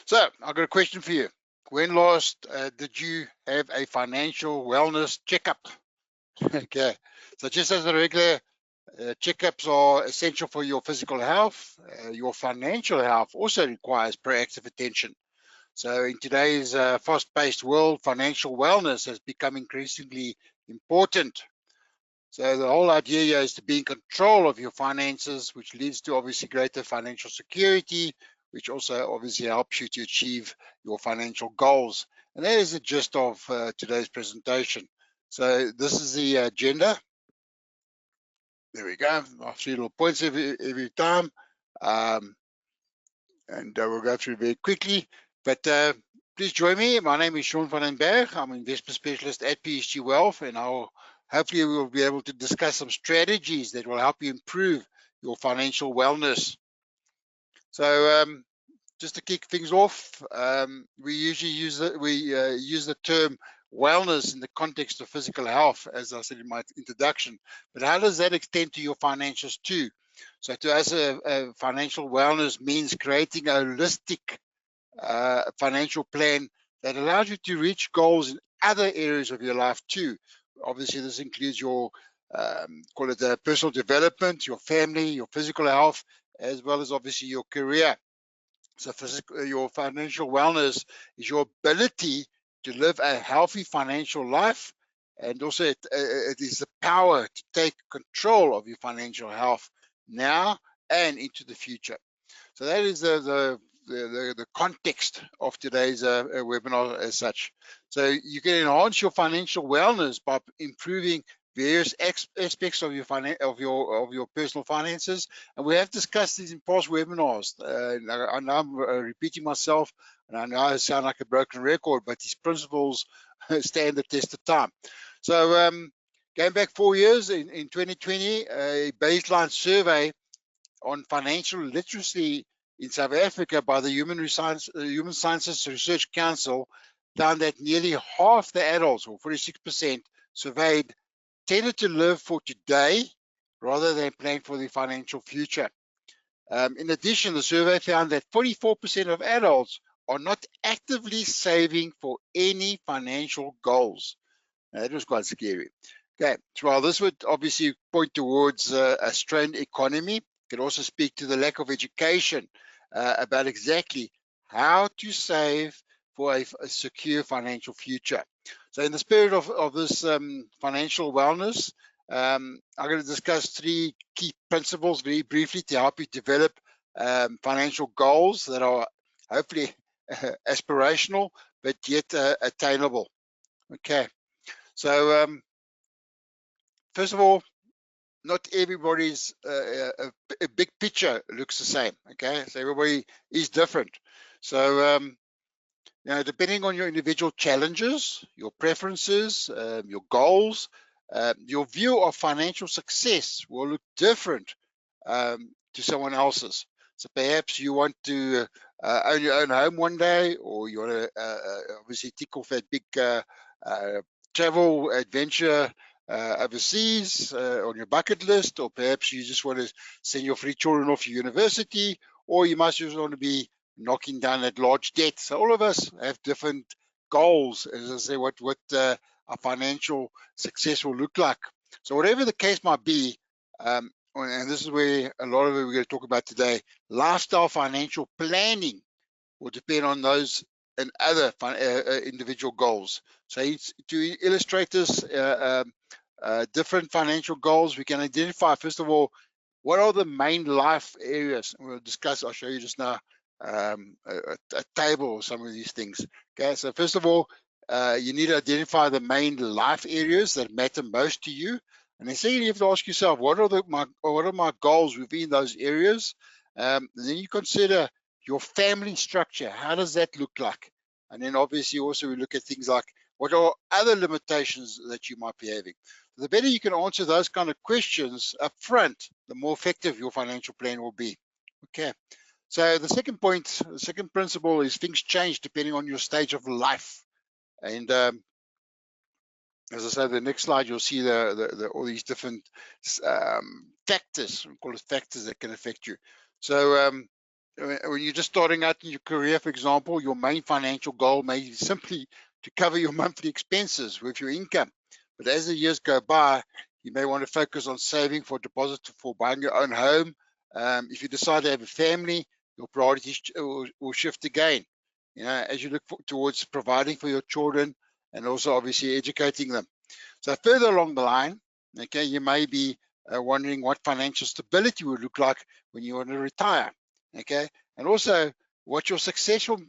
So I've got a question for you. When last did you have a financial wellness checkup? Okay, so just as a regular checkups are essential for your physical health, your financial health also requires proactive attention. So in today's fast-paced world, financial wellness has become increasingly important. So the whole idea here is to be in control of your finances, which leads to obviously greater financial security, which also obviously helps you to achieve your financial goals. And that is the gist of today's presentation. So this is the agenda. There we go. I'll see little points every time. And we'll go through very quickly. But please join me. My name is Sean van den Berg. I'm an investment specialist at PSG Wealth, and hopefully we will be able to discuss some strategies that will help you improve your financial wellness. So just to kick things off, we usually use the term wellness in the context of physical health, as I said in my introduction. But how does that extend to your financials too? So to us, financial wellness means creating a holistic financial plan that allows you to reach goals in other areas of your life too. Obviously, this includes your call it personal development, your family, your physical health, as well as obviously your career. So your financial wellness is your ability to live a healthy financial life, and also it is the power to take control of your financial health now and into the future. So that is the context of today's webinar as such. So you can enhance your financial wellness by improving various aspects of your personal finances, and we have discussed these in past webinars. I know I'm repeating myself, and I know I sound like a broken record, but these principles stand the test of time. So going back 4 years, in 2020, a baseline survey on financial literacy in South Africa by the Human Sciences Research Council found that nearly half the adults, or 46%, surveyed tended to live for today rather than plan for the financial future. In addition, the survey found that 44% of adults are not actively saving for any financial goals. Now, that was quite scary. Okay, so while this would obviously point towards a strained economy, it can also speak to the lack of education about exactly how to save for a secure financial future. So in the spirit of this financial wellness, I'm going to discuss 3 key principles very briefly to help you develop financial goals that are hopefully aspirational, but yet attainable. Okay, so first of all, not everybody's a big picture looks the same. Okay, so everybody is different. So you know, depending on your individual challenges, your preferences, your goals, your view of financial success will look different to someone else's. So perhaps you want to own your own home one day, or you want to obviously tick off that big travel adventure overseas on your bucket list, or perhaps you just want to send your 3 children off to university, or you must just want to be knocking down that large debt. So all of us have different goals, as I say, what our financial success will look like. So whatever the case might be, and this is where a lot of it we're going to talk about today, lifestyle financial planning will depend on those and other individual goals. So to illustrate this, different financial goals, we can identify, first of all, what are the main life areas? We'll discuss, I'll show you just now a table of some of these things. Okay, so first of all, you need to identify the main life areas that matter most to you. And then secondly, you have to ask yourself, what are my goals within those areas? Then you consider your family structure. How does that look like? And then obviously also we look at things like, what are other limitations that you might be having? The better you can answer those kind of questions up front, the more effective your financial plan will be. Okay, so the second point, the second principle is things change depending on your stage of life. And as I said, the next slide, you'll see all these different factors, we call it factors that can affect you. So when you're just starting out in your career, for example, your main financial goal may be simply to cover your monthly expenses with your income. But as the years go by, you may want to focus on saving for deposit for buying your own home. If you decide to have a family, your priorities will shift again. As you look towards providing for your children and also obviously educating them. So further along the line, okay, you may be wondering what financial stability would look like when you want to retire, okay, and also what your succession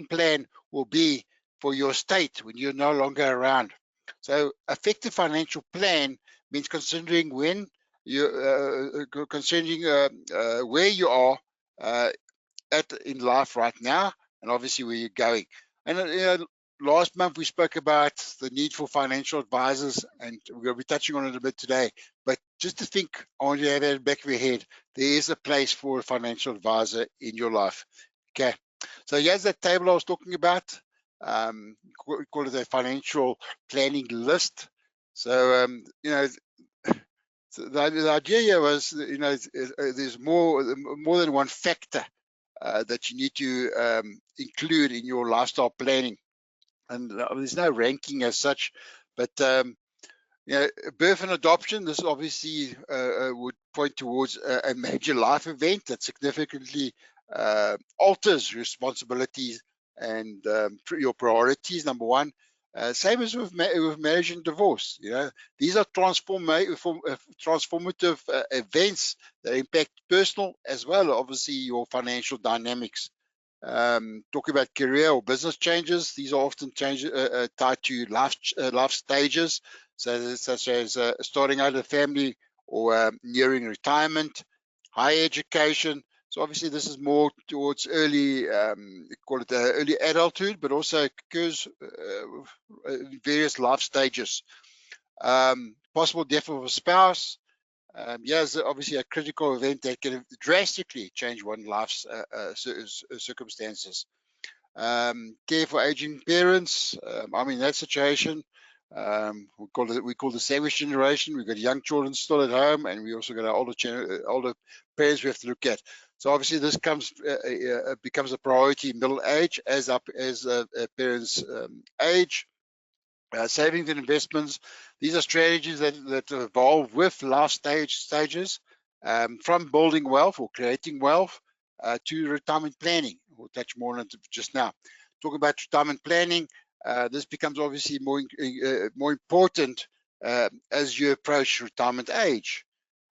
plan will be for your estate when you're no longer around. So effective financial plan means considering when you considering where you are in life right now, and obviously where you're going. And last month we spoke about the need for financial advisors, and we're going to be touching on it a bit today. But just to think, I want you to have that in the back of your head, there is a place for a financial advisor in your life. Okay, so here's that table I was talking about. We call it a financial planning list. So so the idea here was, there's more than one factor that you need to include in your lifestyle planning. And there's no ranking as such, but birth and adoption, this obviously would point towards a major life event that significantly alters responsibilities and your priorities, number one. Same as with marriage and divorce. These are transformative events that impact personal as well, obviously, your financial dynamics. Talking about career or business changes, these are often tied to life stages, so such as starting out a family or nearing retirement, higher education. So obviously this is more towards early, call it early adulthood, but also occurs in various life stages. Possible death of a spouse. Yes, obviously a critical event that can drastically change one's life's circumstances. Care for aging parents. I'm in that situation. We call the sandwich generation. We've got young children still at home, and we also got our older parents we have to look at. So obviously this becomes a priority in middle age as parents age. Savings and investments, these are strategies that evolve with life stages, from building wealth or creating wealth to retirement planning. We'll touch more on it just now. Talking about retirement planning, this becomes obviously more important as you approach retirement age.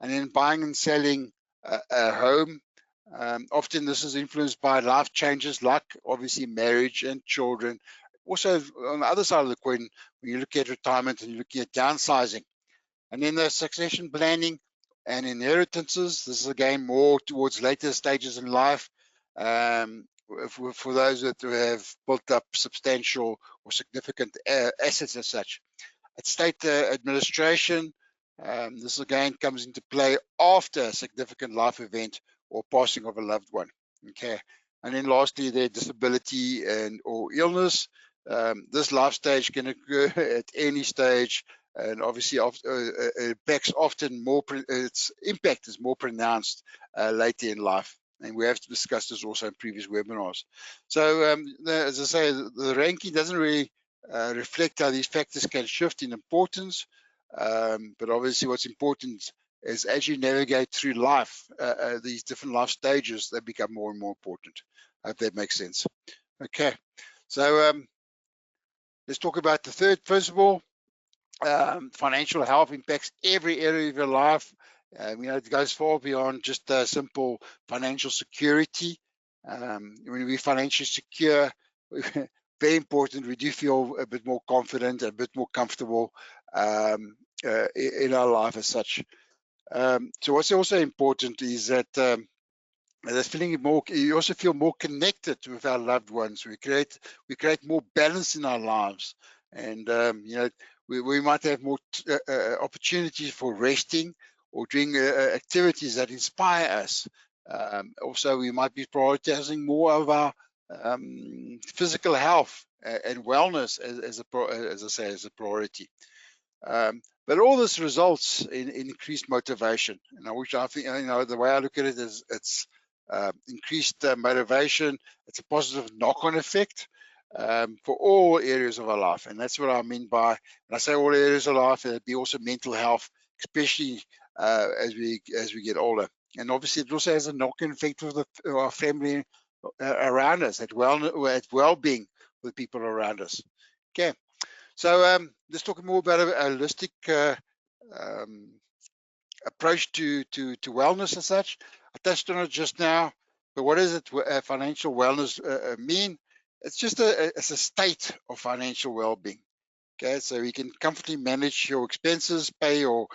And then buying and selling a home. Often this is influenced by life changes like obviously marriage and children. Also, on the other side of the coin, when you look at retirement and you're looking at downsizing. And then the succession planning and inheritances, this is again more towards later stages in life, for those that have built up substantial or significant assets as such. Estate administration, this again comes into play after a significant life event or passing of a loved one. Okay, and then lastly, their disability or illness. This life stage can occur at any stage, and obviously its impact is more pronounced later in life. And we have discussed this also in previous webinars. So as I say, the ranking doesn't really reflect how these factors can shift in importance, but obviously what's important is as you navigate through life, these different life stages, they become more and more important. I hope that makes sense. Okay, so let's talk about the third principle. Financial health impacts every area of your life. It goes far beyond just simple financial security. When we're financially secure, very important, we do feel a bit more confident, a bit more comfortable in our life as such. So what's also important is that you also feel more connected with our loved ones. We create more balance in our lives, and we might have more opportunities for resting or doing activities that inspire us. Also, we might be prioritizing more of our physical health and wellness as a priority. But all this results in increased motivation. And I think, the way I look at it is it's increased motivation. It's a positive knock-on effect for all areas of our life. And that's what I mean by, when I say all areas of life, it'd be also mental health, especially as we get older. And obviously it also has a knock-on effect with our family around us, at well-being with people around us. Okay. So let's talk more about a holistic approach to wellness and such. I touched on it just now, but what does it financial wellness mean? It's just it's a state of financial well-being. Okay, so you can comfortably manage your expenses, pay your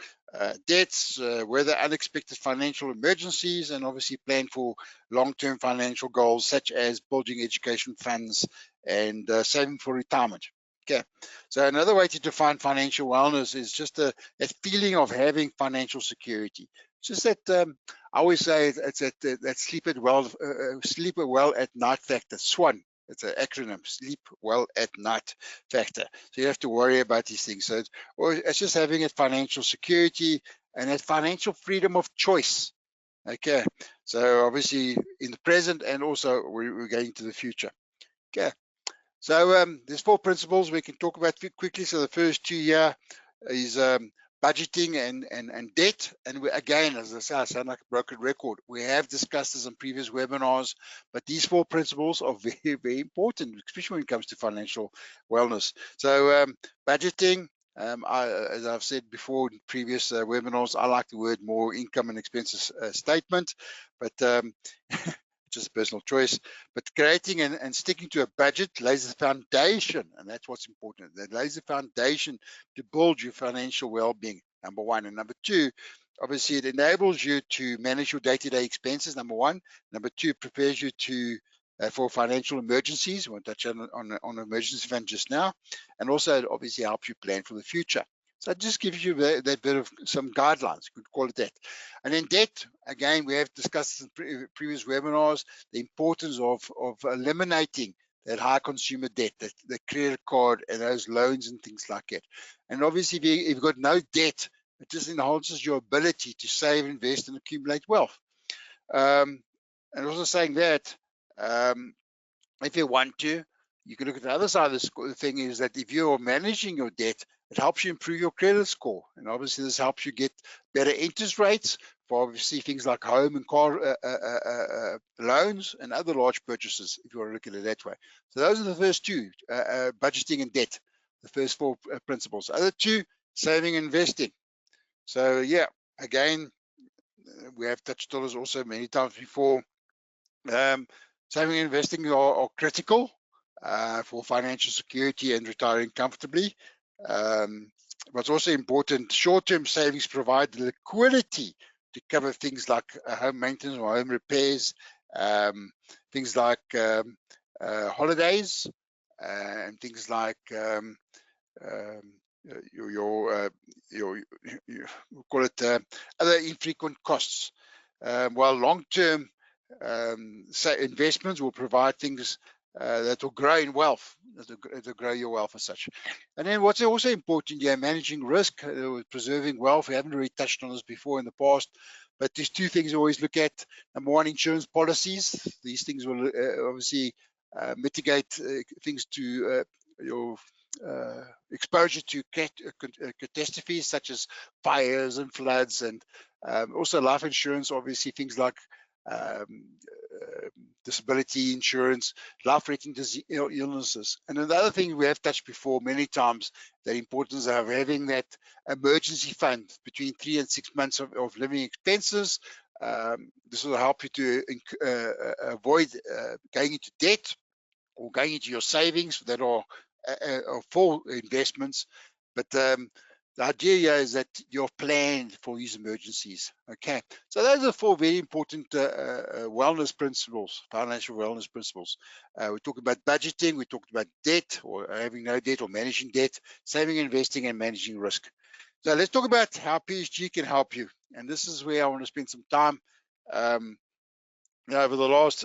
debts, weather unexpected financial emergencies, and obviously plan for long-term financial goals such as building education funds and saving for retirement. Okay, so another way to define financial wellness is just that feeling of having financial security. It's just that I always say it's that sleep well at night factor, SWAN. It's an acronym, sleep well at night factor. So you have to worry about these things. So it's just having a financial security and that financial freedom of choice. Okay, so obviously in the present and also we're going to the future. Okay, so there's 4 principles we can talk about quickly. So the first 2 here is budgeting and debt. And again, as I say, I sound like a broken record. We have discussed this in previous webinars, but these 4 principles are very, very important, especially when it comes to financial wellness. So budgeting, as I've said before in previous webinars, I like the word more income and expenses statement, but just a personal choice. But creating and sticking to a budget lays the foundation, and that's what's important. That lays the foundation to build your financial well-being, number 1. And number 2, obviously it enables you to manage your day-to-day expenses, number 1. Number 2, prepares you to for financial emergencies. We'll touch on emergency fund just now. And also it obviously helps you plan for the future. So it just gives you that bit of some guidelines, you could call it that. And then debt, again, we have discussed in previous webinars, the importance of eliminating that high consumer debt, the credit card and those loans and things like that. And obviously, if you've got no debt, it just enhances your ability to save, invest, and accumulate wealth. And also saying that, if you want to, you can look at the other side of the thing is that if you're managing your debt, it helps you improve your credit score. And obviously this helps you get better interest rates for obviously things like home and car loans and other large purchases, if you want to look at it that way. So those are the first 2, budgeting and debt, the first 4 principles. Other 2, saving and investing. So yeah, again, we have touched on this also many times before. Saving and investing are critical for financial security and retiring comfortably. What's also important, short-term savings provide the liquidity to cover things like home maintenance or home repairs, things like holidays, and things like we'll call it other infrequent costs. While long-term investments will provide things that will grow in wealth, that will grow your wealth as such. And then what's also important here, managing risk, preserving wealth. We haven't really touched on this before in the past, but there's 2 things we always look at. Number 1, insurance policies. These things will obviously mitigate things to your exposure to catastrophes such as fires and floods, and also life insurance, obviously things like disability insurance, life-threatening illnesses. And another thing we have touched before many times, the importance of having that emergency fund between 3 and 6 months of living expenses. This will help you to avoid going into debt or going into your savings that are for investments. But the idea here is that you're planned for these emergencies. Okay, so those are 4 very important wellness principles, financial wellness principles. We talked about budgeting, we talked about debt or having no debt or managing debt, saving, investing, and managing risk. So let's talk about how PSG can help you. And this is where I want to spend some time. Over the last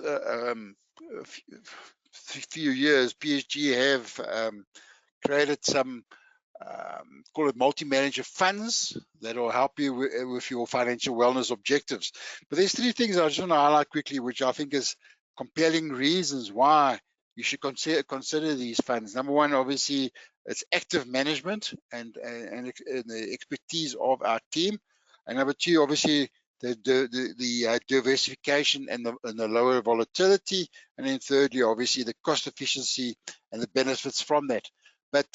few years, PSG have created some call it multi-manager funds that will help you with your financial wellness objectives. But there's three things I just want to highlight quickly, which I think is compelling reasons why you should consider these funds. Number one, obviously, it's active management and the expertise of our team. And number two, obviously, the diversification and the lower volatility. And then thirdly, obviously, the cost efficiency and the benefits from that. But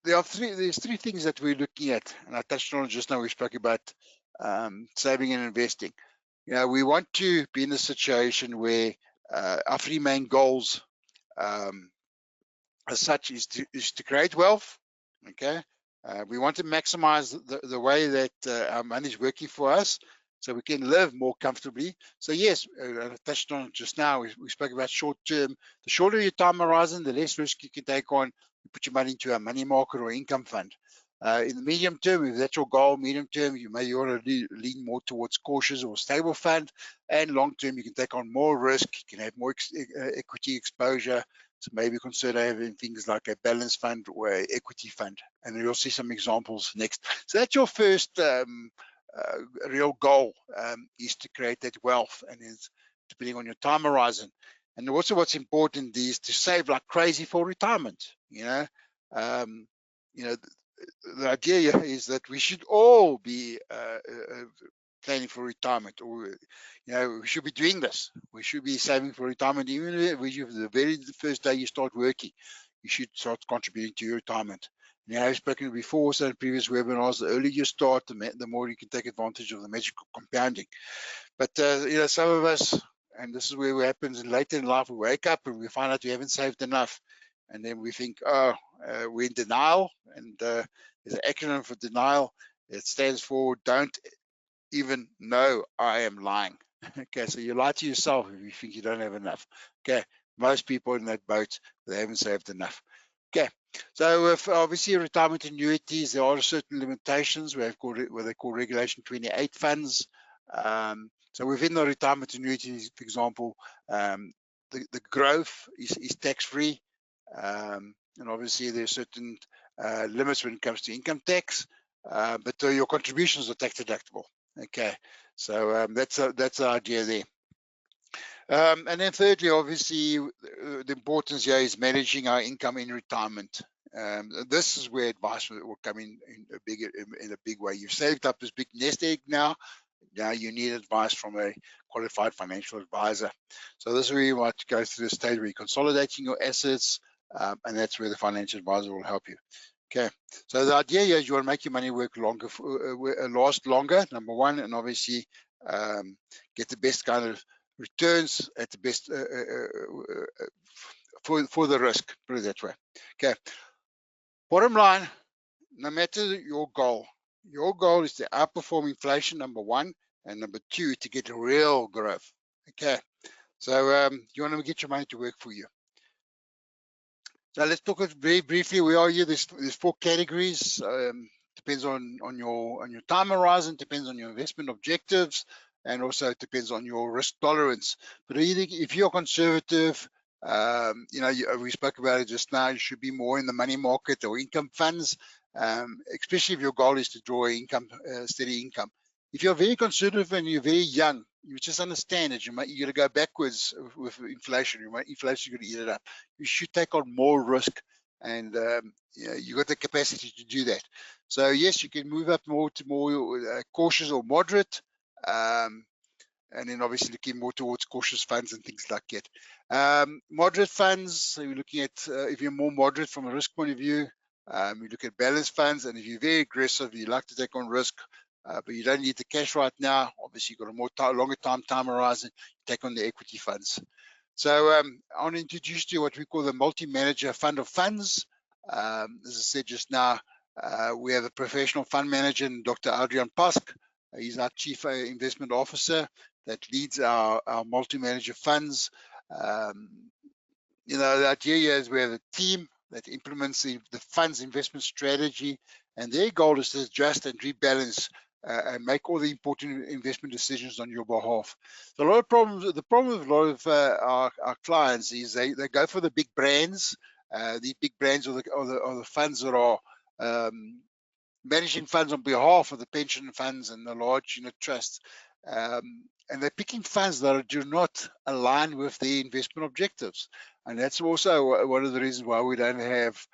there's three things that we're looking at, and I touched on it just now. We spoke about saving and investing. We want to be in a situation where our three main goals as such is to create wealth. Okay, we want to maximize the way that our money is working for us, so we can live more comfortably. So yes, I touched on it just now. We spoke about short term. The shorter your time horizon, the less risk you can take on. You put your money into a money market or income fund. In the medium term, if that's your goal, medium term, you may want to lean more towards cautious or stable fund. And long term, you can take on more risk. You can have more equity exposure. So maybe consider having things like a balanced fund or an equity fund. And you'll see some examples next. So that's your first real goal, is to create that wealth, and it's depending on your time horizon. And also what's important is to save like crazy for retirement. The idea is that we should all be planning for retirement, or we should be doing this. We should be saving for retirement. Even if the very first day you start working, you should start contributing to your retirement. I've spoken before, so in previous webinars, the earlier you start, the more you can take advantage of the magical compounding. But some of us, and this is where it happens later in life, we wake up and we find out we haven't saved enough. And then we think, we're in denial. And there's an acronym for denial. It stands for don't even know I am lying. Okay, so you lie to yourself if you think you don't have enough. Okay, most people in that boat, they haven't saved enough. Okay, so with obviously retirement annuities, there are certain limitations. We have what they call Regulation 28 funds. So within the retirement annuities, for example, the growth is tax-free. And obviously there's certain limits when it comes to income tax, but your contributions are tax deductible. Okay, so that's the idea there. And then thirdly, obviously, the importance here is managing our income in retirement. This is where advice will come in a big way. You've saved up this big nest egg now. Now you need advice from a qualified financial advisor. So this is where you want to go through the stage where you're consolidating your assets, and that's where the financial advisor will help you. Okay, so the idea here is you want to make your money work longer, last longer, number one, and obviously get the best kind of returns at the best for the risk, put it that way. Okay, bottom line, no matter your goal is to outperform inflation, number one, and number two, to get real growth. Okay, so you want to get your money to work for you. So let's talk very briefly. We are here. There's four categories. Depends on your time horizon. Depends on your investment objectives, and also it depends on your risk tolerance. But if you're conservative, we spoke about it just now. You should be more in the money market or income funds, especially if your goal is to draw income, steady income. If you're very conservative and you're very young, you just understand that you're going to go backwards with inflation. Inflation is going to eat it up. You should take on more risk, and you got the capacity to do that. So yes, you can move up more to more cautious or moderate, and then obviously looking more towards cautious funds and things like that. Moderate funds, so you're looking at if you're more moderate from a risk point of view, you look at balanced funds, and if you're very aggressive, you like to take on risk, but you don't need the cash right now. Obviously, you've got a longer time horizon. You take on the equity funds. So I want to introduce to you what we call the multi-manager fund of funds. As I said just now, we have a professional fund manager, Dr. Adrian Pask. He's our chief investment officer that leads our multi-manager funds. The idea here is we have a team that implements the fund's investment strategy, and their goal is to adjust and rebalance and make all the important investment decisions on your behalf. So a lot of problems. The problem with a lot of our clients is they go for the big brands, these big brands or the funds that are managing funds on behalf of the pension funds and the large unit trusts. And they're picking funds that do not align with the investment objectives. And that's also one of the reasons why we don't have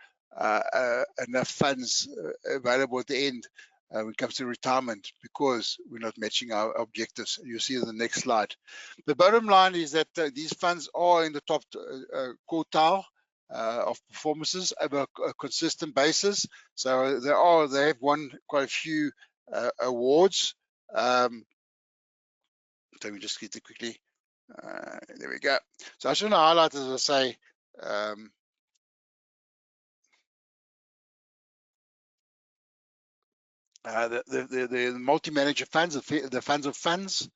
enough funds available at the end when it comes to retirement, because we're not matching our objectives. You'll see in the next slide. The bottom line is that these funds are in the top quartile of performances over a consistent basis. So they have won quite a few awards. Let me just get it quickly. There we go. So I just want to highlight, as I say, the multi-manager funds, the funds of funds.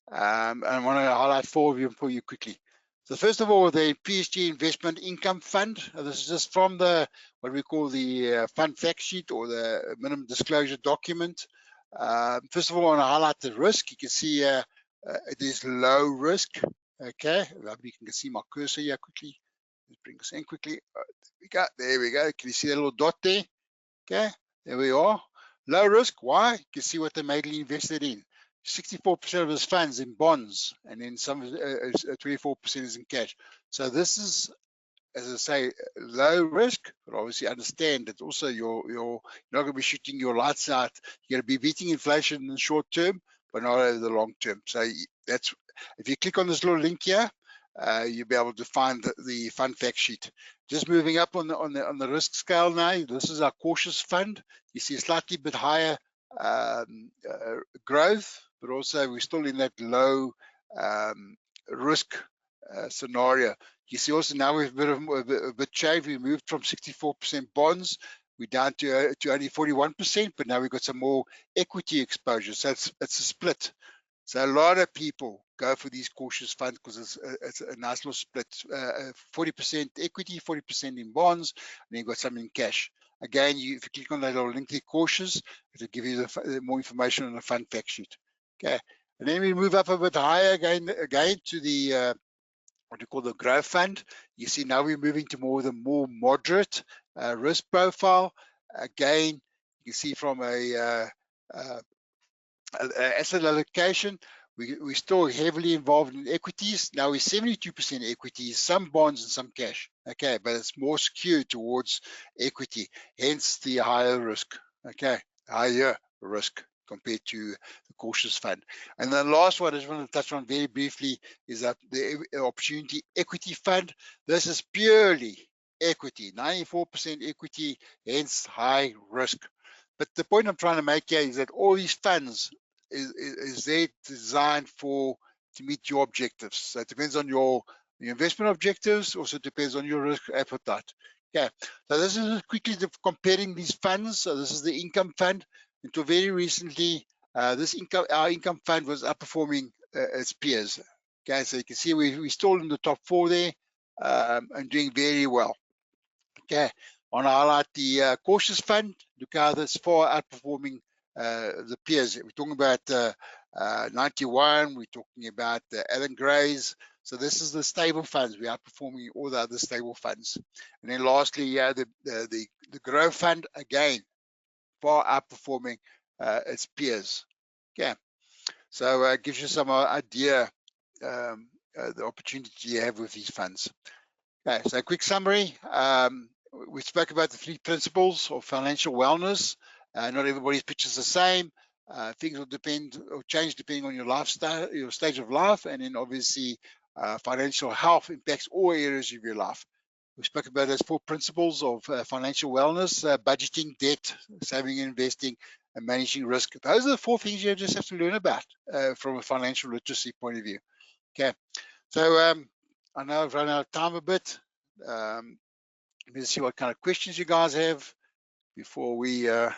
And I want to highlight four of them for you quickly. So first of all, the PSG Investment Income Fund. This is just from the what we call the fund fact sheet or the minimum disclosure document. First of all, I want to highlight the risk. You can see it is low risk. Okay, you can see my cursor here quickly. Let's bring this in quickly. There we go. Can you see that little dot there? Okay, there we are. Low risk. Why? You can see what they mainly invested in. 64% of his funds in bonds, and then some 24% is in cash. So this is, as I say, low risk, but obviously understand that also you're not going to be shooting your lights out. You're going to be beating inflation in the short term, but not over the long term. So that's, if you click on this little link here, you'll be able to find the fund fact sheet. Just moving up on the risk scale now. This is our cautious fund. You see a slightly bit higher growth, but also we're still in that low risk scenario. You see also now we've a bit changed. We moved from 64% bonds, we're down to only 41%, but now we've got some more equity exposure. So it's a split. So a lot of people go for these cautious funds because it's a nice little split, 40% equity, 40% in bonds, and then you've got some in cash. Again, if you click on that little link there, cautious, it'll give you the more information on the fund fact sheet. Okay, and then we move up a bit higher again to the what we call the growth fund. You see now we're moving to more moderate risk profile. Again, you can see from a asset allocation, we're still heavily involved in equities. Now we're 72% equities, some bonds and some cash. Okay, but it's more skewed towards equity, hence the higher risk. Okay, higher risk compared to the cautious fund. And the last one I just want to touch on very briefly is that the opportunity equity fund. This is purely equity, 94% equity, hence high risk. But the point I'm trying to make here is that all these funds is there designed to meet your objectives. So it depends on your investment objectives, also depends on your risk appetite. Okay, so this is quickly comparing these funds. So this is the income fund. Until very recently, our income fund was outperforming its peers. Okay, so you can see we're still in the top 4 there and doing very well. Okay, I want to highlight the cautious fund. Look how that's far outperforming the peers. We're talking about 91, we're talking about Allen Gray's. So this is the stable funds. We're outperforming all the other stable funds. And then lastly, yeah, the growth fund, again, far outperforming its peers. Okay, so it gives you some idea the opportunity you have with these funds. Okay, so a quick summary. We spoke about the 3 principles of financial wellness. Not everybody's picture is the same. Things will depend or change depending on your lifestyle, your stage of life, and then obviously financial health impacts all areas of your life. We spoke about those 4 principles of financial wellness: budgeting, debt, saving and investing, and managing risk. Those are the 4 things you just have to learn about from a financial literacy point of view. Okay, so I know I've run out of time a bit. Let's see what kind of questions you guys have before we okay,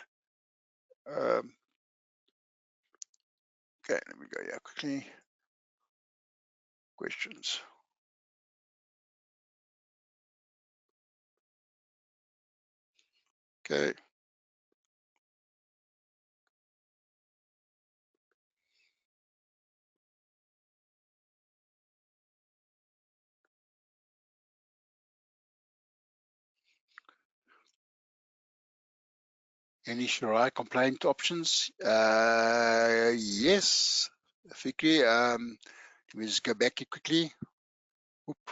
let me go here quickly. Questions. Okay. Any Sharia complaint options? Yes, Fikri. Let me just go back here quickly. Oop.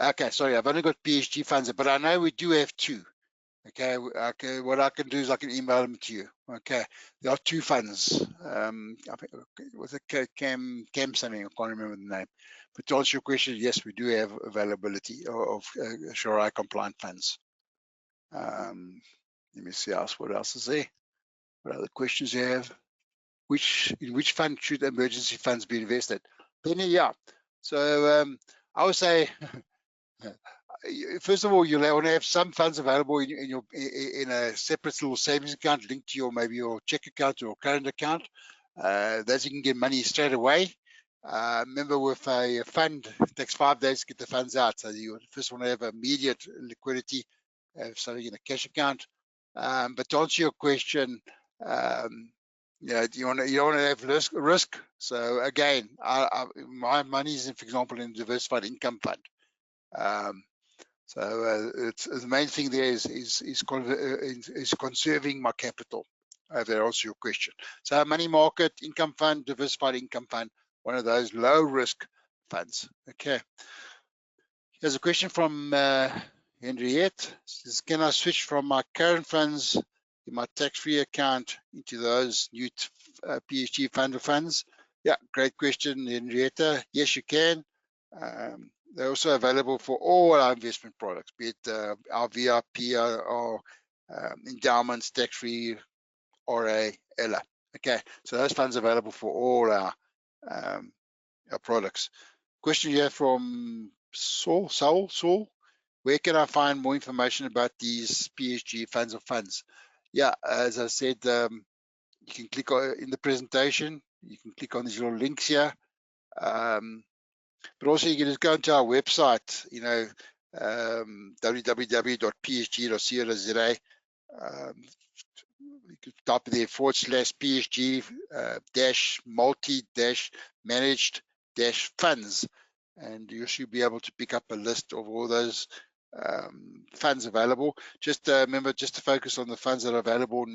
Okay, sorry, I've only got PSG funds, but I know we do have two. Okay, what I can do is I can email them to you. Okay, there are two funds. I think it was a Cam something. I can't remember the name. But to answer your question, yes, we do have availability of Sharia compliant funds. Let me see what else is there. What other questions you have? In which fund should emergency funds be invested? Penny, yeah. So I would say first of all, you'll want to have some funds available in a separate little savings account linked to maybe your check account or current account. That you can get money straight away. Remember, with a fund, it takes 5 days to get the funds out. So you first want to have immediate liquidity, have something in a cash account. But to answer your question, you don't want to have risk. So again, my money is, for example, in a diversified income fund. It's the main thing there is conserving my capital. That answers your question. So money market, income fund, diversified income fund, one of those low risk funds. Okay. Here's a question from Henriette. Says, can I switch from my current funds in my tax-free account into those new PSG fund of funds? Yeah, great question, Henrietta. Yes, you can. They're also available for all our investment products, be it our VIP or endowments, tax-free, RA, ELA. Okay, so those funds are available for all our products. Question here from Saul. Where can I find more information about these PSG funds of funds? Yeah, as I said, you can click in the presentation. You can click on these little links here. But also you can just go into our website, www.psg.co.za. You could type there /PSG dash multi dash managed dash funds, and you should be able to pick up a list of all those funds available. Just remember, just to focus on the funds that are available,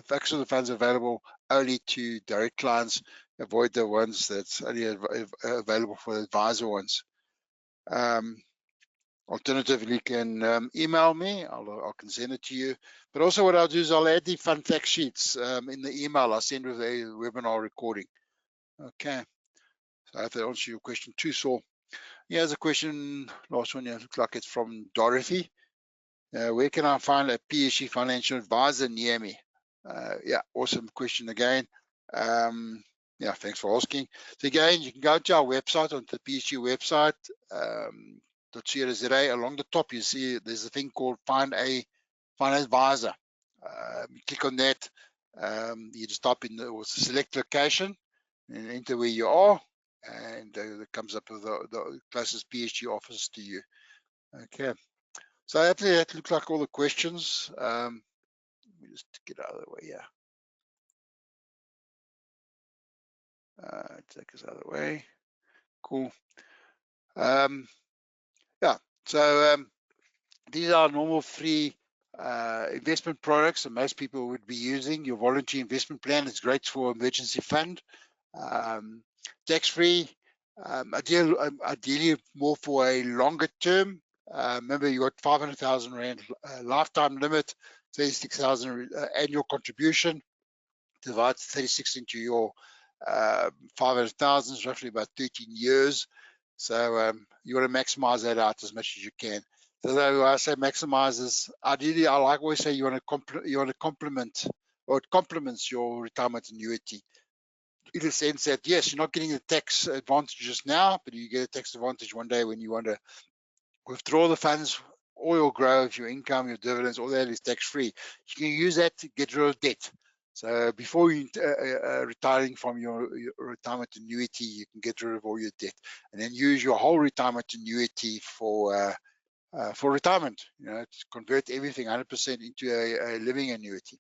focus on the funds available only to direct clients. Avoid the ones that's only available for the advisor ones. Alternatively, you can email me. I can send it to you. But also what I'll do is I'll add the fund fact sheets in the email I send with the webinar recording. Okay. So I hope that answers your question too, Saul. Here's a question, last one here, looks like it's from Dorothy. Where can I find a PSG financial advisor near me? Yeah, awesome question again. Yeah, thanks for asking. So again, you can go to our website, onto the PSG website, .co.za. Along the top, you see there's a thing called Find Advisor. Click on that. You just type in or select location and enter where you are, and it comes up with the closest PSG office to you. Okay. So hopefully that looks like all the questions. Let me just get out of the way here. Take us out of the way. Cool. Yeah, so these are normal free investment products that most people would be using. Your voluntary investment plan is great for emergency fund. Tax-free, ideally more for a longer term. Remember, you got 500,000 Rand lifetime limit, 36,000 annual contribution. Divide 36 into your 500,000 is roughly about 13 years. So you want to maximize that out as much as you can. So though I say maximizes, ideally I always say you want to complement, or it complements your retirement annuity, in the sense that yes, you're not getting the tax advantages now, but you get a tax advantage one day when you want to withdraw the funds. All your growth, your income, your dividends, all that is tax free. You can use that to get rid of debt. So before you retiring from your retirement annuity, you can get rid of all your debt, and then use your whole retirement annuity for retirement. To convert everything 100% into a living annuity.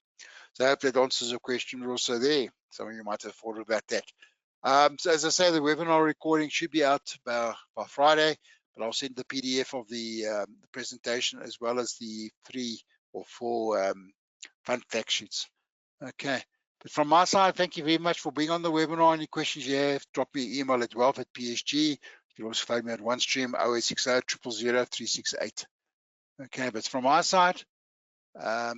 So I hope that answers your question also there. Some of you might have thought about that. So as I say, the webinar recording should be out by Friday, but I'll send the PDF of the presentation as well as the 3 or 4 fund fact sheets. Okay. But from my side, thank you very much for being on the webinar. Any questions you have, drop me an email at wealth@psg. You can also phone me at OneStream 0860 000 368. Okay, but from my side,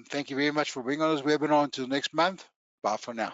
thank you very much for being on this webinar. Until next month, bye for now.